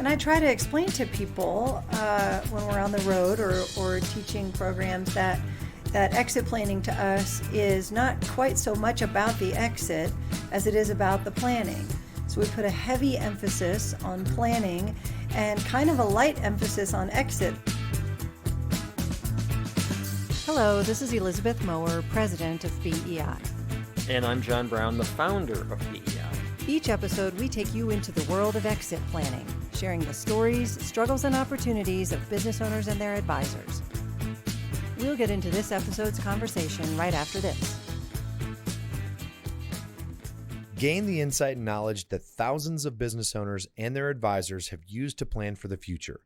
And I try to explain to people when we're on the road or teaching programs that exit planning to us is not quite so much about the exit as it is about the planning. So we put a heavy emphasis on planning and kind of a light emphasis on exit. Hello, this is Elizabeth Mower, president of BEI. And I'm John Brown, the founder of BEI. Each episode, we take you into the world of exit planning, sharing the stories, struggles, and opportunities of business owners and their advisors. We'll get into this episode's conversation right after this. Gain the insight and knowledge that thousands of business owners and their advisors have used to plan for the future.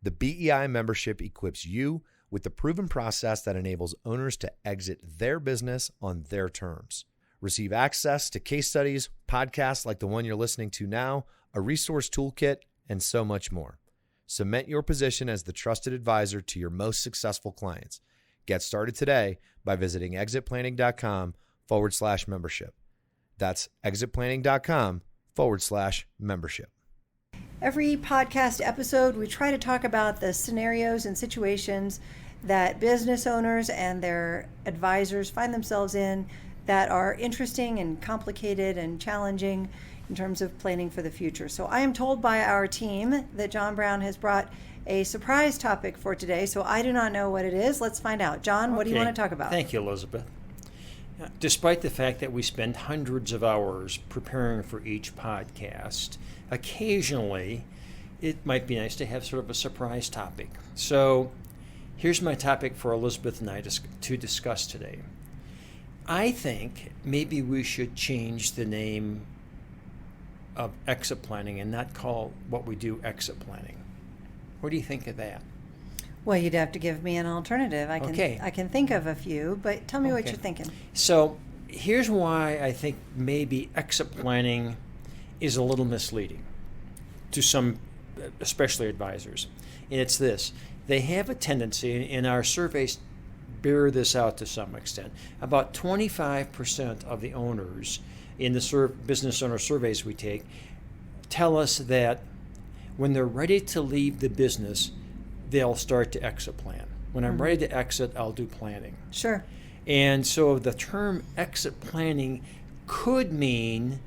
The BEI membership equips you with the proven process that enables owners to exit their business on their terms. Receive access to case studies, podcasts like the one you're listening to now, a resource toolkit, and so much more. Cement your position as the trusted advisor to your most successful clients. Get started today by visiting exitplanning.com/membership. That's exitplanning.com/membership. Every podcast episode, we try to talk about the scenarios and situations that business owners and their advisors find themselves in that are interesting and complicated and challenging in terms of planning for the future. So I am told by our team that John Brown has brought a surprise topic for today, so I do not know what it is. Let's find out. John, what do you want to talk about? Thank you, Elizabeth. Despite the fact that we spend hundreds of hours preparing for each podcast, occasionally it might be nice to have sort of a surprise topic. So here's my topic for Elizabeth and I to discuss today. I think maybe we should change the name of exit planning and not call what we do exit planning. What do you think of that? Well, you'd have to give me an alternative. I can think of a few, but tell me what you're thinking. So here's why I think maybe exit planning is a little misleading to some, especially advisors. And it's this. They have a tendency, and our surveys bear this out to some extent, about 25% of the owners in the business owner surveys we take tell us that when they're ready to leave the business, they'll start to exit plan. When I'm ready to exit, I'll do planning. Sure. And so the term exit planning could mean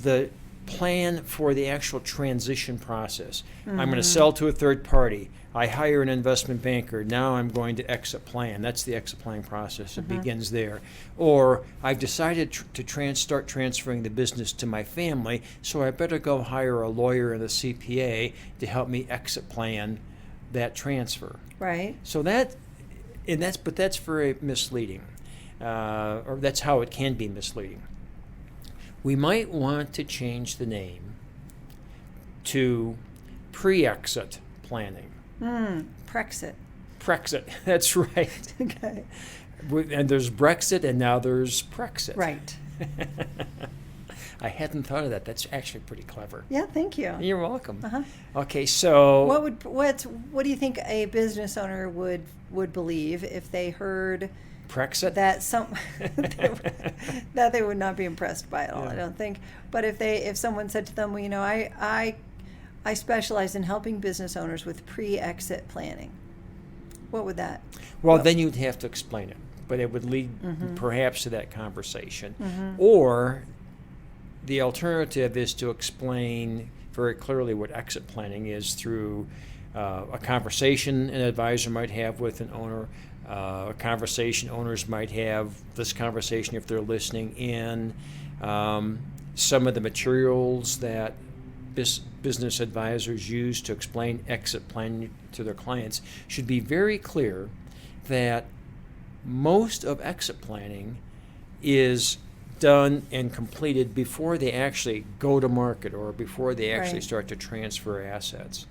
the plan for the actual transition process. I'm going to sell to a third party. I hire an investment banker. Now I'm going to exit plan. That's the exit planning process. It begins there. Or I've decided to start transferring the business to my family, so I better go hire a lawyer and a CPA to help me exit plan that transfer. Right. So that's very misleading, or that's how it can be misleading. We might want to change the name to pre-exit planning. Prexit. Prexit, that's right. Okay. And there's Brexit, and now there's Prexit. Right. I hadn't thought of that. That's actually pretty clever. Yeah, thank you. You're welcome. Uh-huh. Okay, so what do you think a business owner would believe if they heard Brexit? That that they would not be impressed by it all, I don't think. But if someone said to them, well, I specialize in helping business owners with pre-exit planning, what would that? Well, then you'd have to explain it, but it would lead perhaps to that conversation. Or the alternative is to explain very clearly what exit planning is through a conversation an advisor might have with an owner, a conversation owners might have, this conversation if they're listening in, some of the materials that business advisors use to explain exit planning to their clients should be very clear that most of exit planning is done and completed before they actually go to market or before they actually start to transfer assets.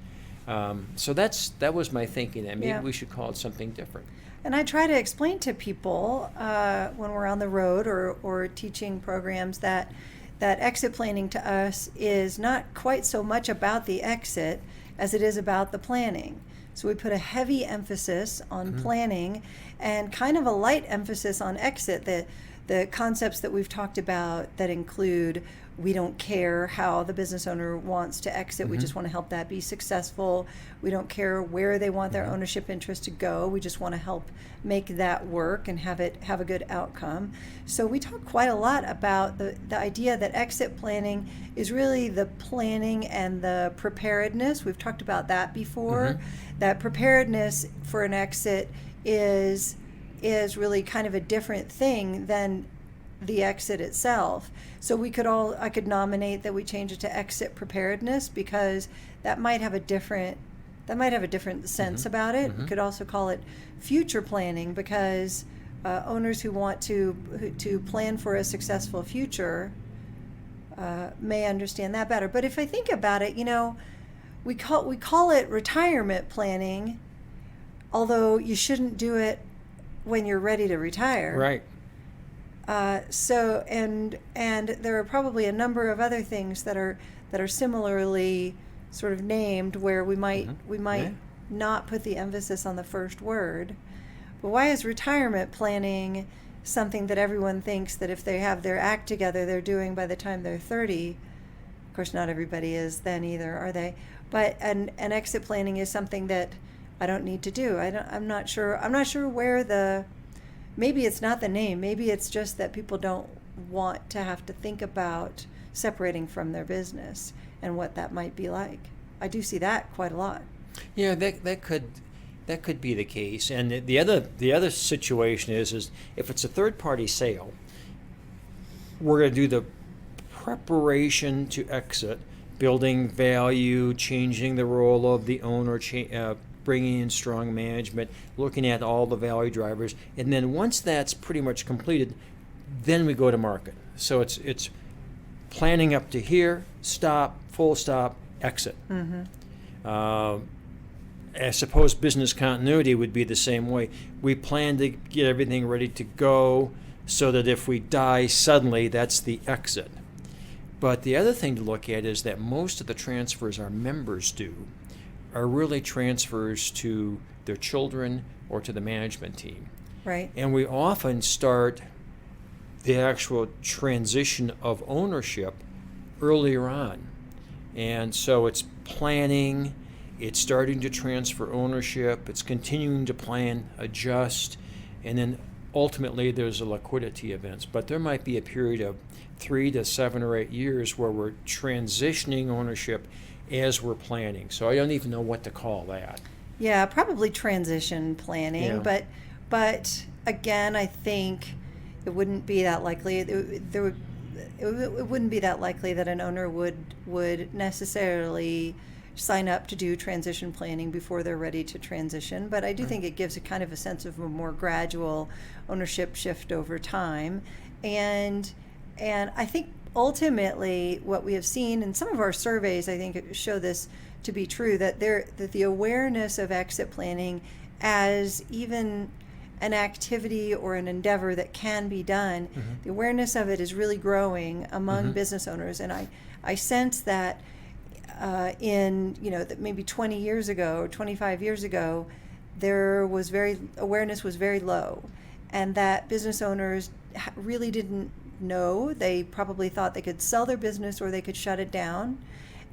So that was my thinking, that maybe we should call it something different. And I try to explain to people when we're on the road or teaching programs that exit planning to us is not quite so much about the exit as it is about the planning. So we put a heavy emphasis on planning and kind of a light emphasis on exit. the concepts that we've talked about that include we don't care how the business owner wants to exit. We just want to help that be successful. We don't care where they want their ownership interest to go. We just want to help make that work and have a good outcome. So we talk quite a lot about the idea that exit planning is really the planning and the preparedness. We've talked about that before. That preparedness for an exit is really kind of a different thing than the exit itself. So I could nominate that we change it to exit preparedness, because that might have a different sense about it. We could also call it future planning, because owners who want to plan for a successful future may understand that better. But if I think about it, we call it retirement planning, although you shouldn't do it when you're ready to retire. Right. So there are probably a number of other things that are similarly sort of named, where we might not put the emphasis on the first word. But why is retirement planning something that everyone thinks that if they have their act together, they're doing by the time they're 30? Of course, not everybody is then either, are they? But an exit planning is something that I don't need to do. I'm not sure where maybe it's not the name. Maybe it's just that people don't want to have to think about separating from their business and what that might be like. I do see that quite a lot. Yeah, that could be the case. And the other situation is if it's a third party sale, we're going to do the preparation to exit, building value, changing the role of the owner, bringing in strong management, looking at all the value drivers, and then once that's pretty much completed, then we go to market. So it's planning up to here, stop, full stop, exit. I suppose business continuity would be the same way. We plan to get everything ready to go so that if we die suddenly, that's the exit. But the other thing to look at is that most of the transfers our members do are really transfers to their children or to the management team. Right. And we often start the actual transition of ownership earlier on. And so it's planning, it's starting to transfer ownership, it's continuing to plan, adjust, and then ultimately there's a liquidity event. But there might be a period of 3 to 7 or 8 years where we're transitioning ownership as we're planning. So I don't even know what to call that. Yeah, probably transition planning. Yeah. But again, I think it wouldn't be that likely. It wouldn't be that likely that an owner would necessarily sign up to do transition planning before they're ready to transition. But I do think it gives a kind of a sense of a more gradual ownership shift over time. And I think ultimately what we have seen in some of our surveys, I think, show this to be true, that the awareness of exit planning as even an activity or an endeavor that can be done, the awareness of it is really growing among business owners. And I sense that that maybe 20 years ago or 25 years ago, awareness was very low, and that business owners really didn't know. They probably thought they could sell their business or they could shut it down.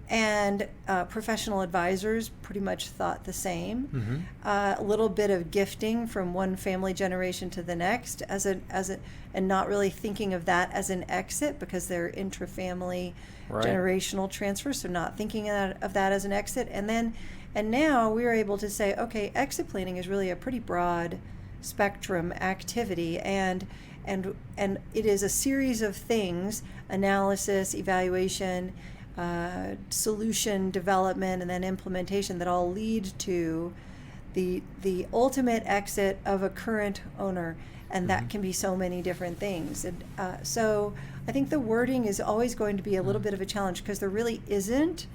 And professional advisors pretty much thought the same. A little bit of gifting from one family generation to the next, and not really thinking of that as an exit because they're intra-family generational transfers. So not thinking of that as an exit. And now we're able to say, okay, exit planning is really a pretty broad spectrum activity, and it is a series of things: analysis, evaluation, solution development, and then implementation that all lead to the ultimate exit of a current owner, and that can be so many different things. And so I think the wording is always going to be a little bit of a challenge, because there really isn't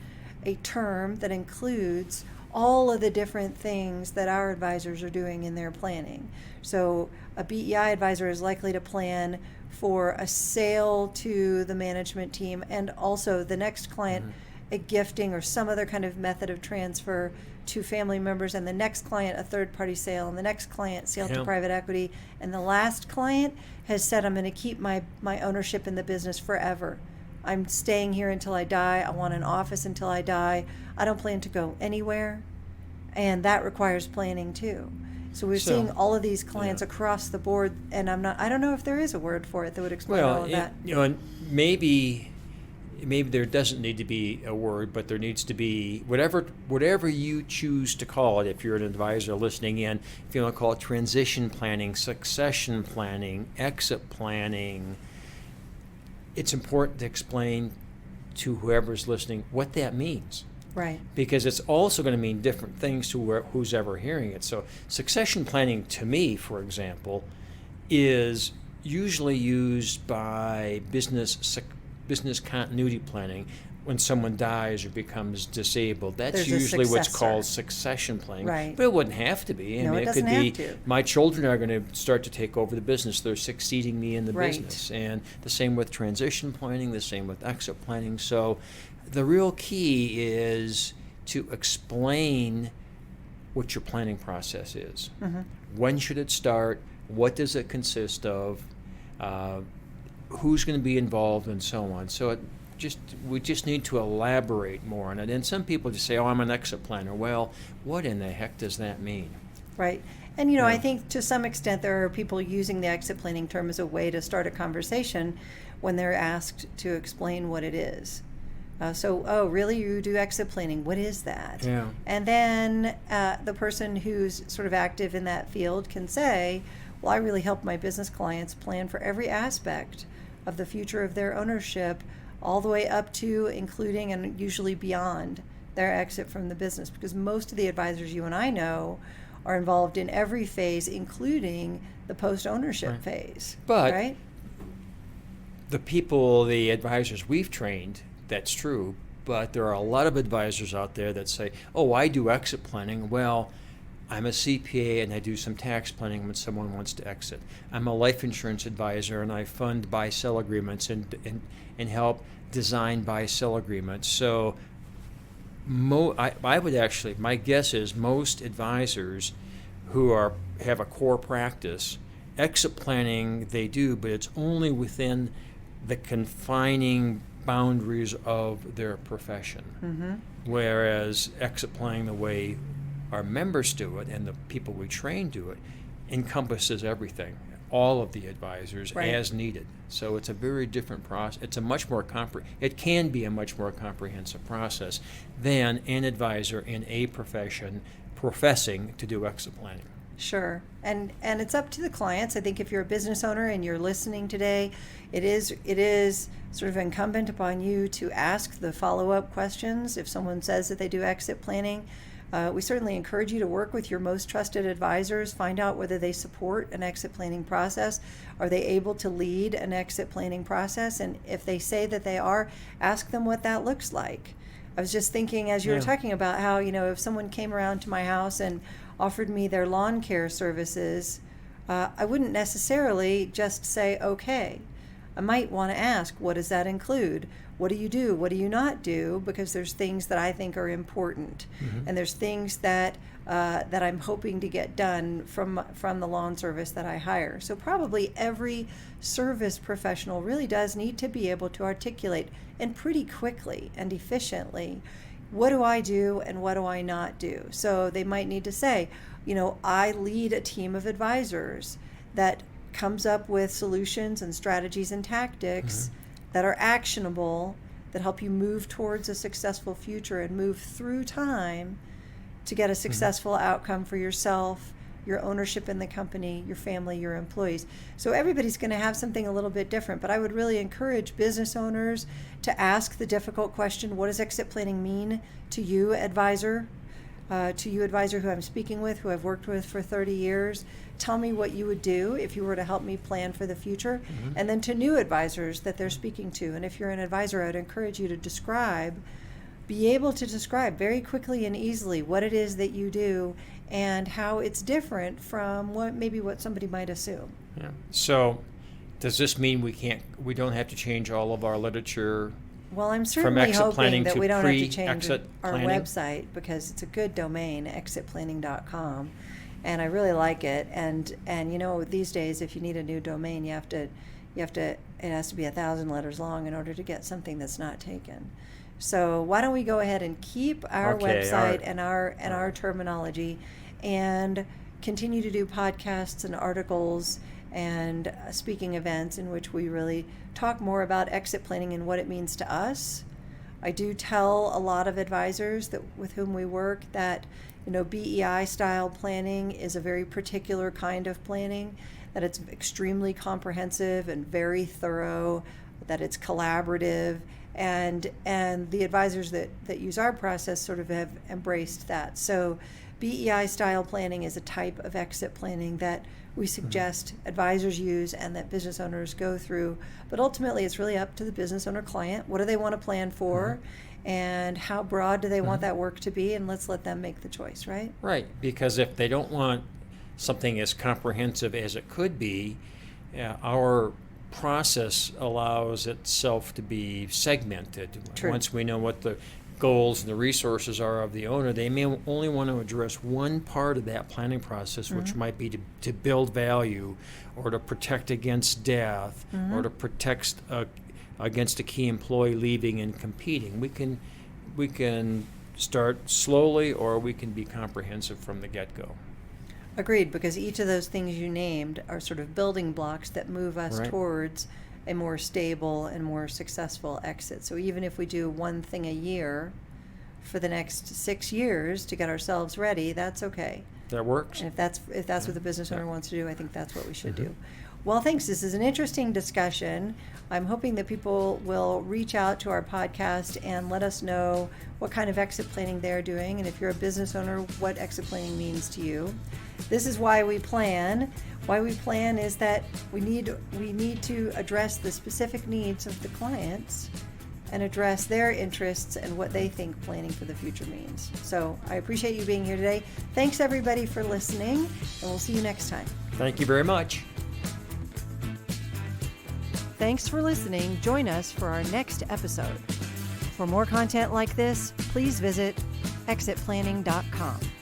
a term that includes all of the different things that our advisors are doing in their planning. So a BEI advisor is likely to plan for a sale to the management team and also the next client a gifting or some other kind of method of transfer to family members, and the next client a third-party sale, and the next client sale to private equity, and the last client has said, I'm going to keep my ownership in the business forever. I'm staying here until I die. I want an office until I die. I don't plan to go anywhere. And that requires planning too. So we're seeing all of these clients across the board, and I don't know if there is a word for it that would explain all of that. And maybe there doesn't need to be a word, but there needs to be whatever you choose to call it. If you're an advisor listening in, if you want to call it transition planning, succession planning, exit planning, it's important to explain to whoever's listening what that means. Right. Because it's also going to mean different things to who's ever hearing it. So succession planning, to me, for example, is usually used by business continuity planning when someone dies or becomes disabled. That's usually what's called succession planning. Right. But it wouldn't have to be. No, it doesn't have to. My children are going to start to take over the business. They're succeeding me in the business. And the same with transition planning, the same with exit planning. So the real key is to explain what your planning process is. Mm-hmm. When should it start? What does it consist of? Who's going to be involved, and so on. So we just need to elaborate more on it. And some people just say, "Oh, I'm an exit planner." Well, what in the heck does that mean? Right. And I think to some extent there are people using the exit planning term as a way to start a conversation when they're asked to explain what it is. Oh, really? You do exit planning? What is that? Yeah. And then the person who's sort of active in that field can say, well, I really help my business clients plan for every aspect of the future of their ownership, all the way up to, including, and usually beyond their exit from the business. Because most of the advisors you and I know are involved in every phase, including the post-ownership phase. But right? the advisors we've trained, that's true, but there are a lot of advisors out there that say, oh, I do exit planning. Well, I'm a CPA and I do some tax planning when someone wants to exit. I'm a life insurance advisor and I fund buy-sell agreements and help design buy-sell agreements. So I would actually, my guess is most advisors who have a core practice, exit planning they do, but it's only within the confining boundaries of their profession. Mm-hmm. Whereas exit planning, the way our members do it and the people we train do it, encompasses everything, all of the advisors as needed. So it's a very different process. It's a much more it can be a much more comprehensive process than an advisor in a profession professing to do exit planning. Sure. And it's up to the clients. I think if you're a business owner and you're listening today, it is sort of incumbent upon you to ask the follow-up questions. If someone says that they do exit planning, we certainly encourage you to work with your most trusted advisors, find out whether they support an exit planning process. Are they able to lead an exit planning process? And if they say that they are, ask them what that looks like. I was just thinking as you were talking about how, if someone came around to my house and offered me their lawn care services, I wouldn't necessarily just say, okay. I might want to ask, what does that include? What do you do? What do you not do? Because there's things that I think are important, and there's things that I'm hoping to get done from the lawn service that I hire. So probably every service professional really does need to be able to articulate, and pretty quickly and efficiently, what do I do and what do I not do? So they might need to say, I lead a team of advisors that comes up with solutions and strategies and tactics that are actionable, that help you move towards a successful future and move through time to get a successful outcome for yourself, your ownership in the company, your family, your employees. So everybody's going to have something a little bit different, but I would really encourage business owners to ask the difficult question, what does exit planning mean to you, advisor? Who I'm speaking with, who I've worked with for 30 years. Tell me what you would do if you were to help me plan for the future. And then to new advisors that they're speaking to. And if you're an advisor, I'd encourage you to be able to describe very quickly and easily what it is that you do and how it's different from what somebody might assume. Yeah. So does this mean we don't have to change all of our literature Well, I'm certainly exit hoping planning that to we don't have to change pre-exit our planning? website, because it's a good domain, exitplanning.com, and I really like it. And these days, if you need a new domain, you have to, it has to be 1,000 letters long in order to get something that's not taken. So why don't we go ahead and keep our website and our terminology, and continue to do podcasts and articles and speaking events in which we really talk more about exit planning and what it means to us. I do tell a lot of advisors that with whom we work that BEI style planning is a very particular kind of planning, that it's extremely comprehensive and very thorough, that it's collaborative, and the advisors that use our process sort of have embraced that. So BEI style planning is a type of exit planning that we suggest advisors use and that business owners go through. But ultimately, it's really up to the business owner client. What do they want to plan for? And how broad do they want that work to be? And let's let them make the choice, right? Right, because if they don't want something as comprehensive as it could be, our process allows itself to be segmented. True. Once we know what the goals and the resources are of the owner, they may only want to address one part of that planning process, which might be to build value, or to protect against death, or to protect against a key employee leaving and competing. We can start slowly, or we can be comprehensive from the get-go. Agreed, because each of those things you named are sort of building blocks that move us towards a more stable and more successful exit. So even if we do one thing a year for the next 6 years to get ourselves ready, that's okay. That works. And if that's what the business owner wants to do, I think that's what we should do. Well, thanks. This is an interesting discussion. I'm hoping that people will reach out to our podcast and let us know what kind of exit planning they're doing, and if you're a business owner, what exit planning means to you. This is why we plan. Why we plan is that we need to address the specific needs of the clients and address their interests and what they think planning for the future means. So I appreciate you being here today. Thanks everybody for listening, and we'll see you next time. Thank you very much. Thanks for listening. Join us for our next episode. For more content like this, please visit exitplanning.com.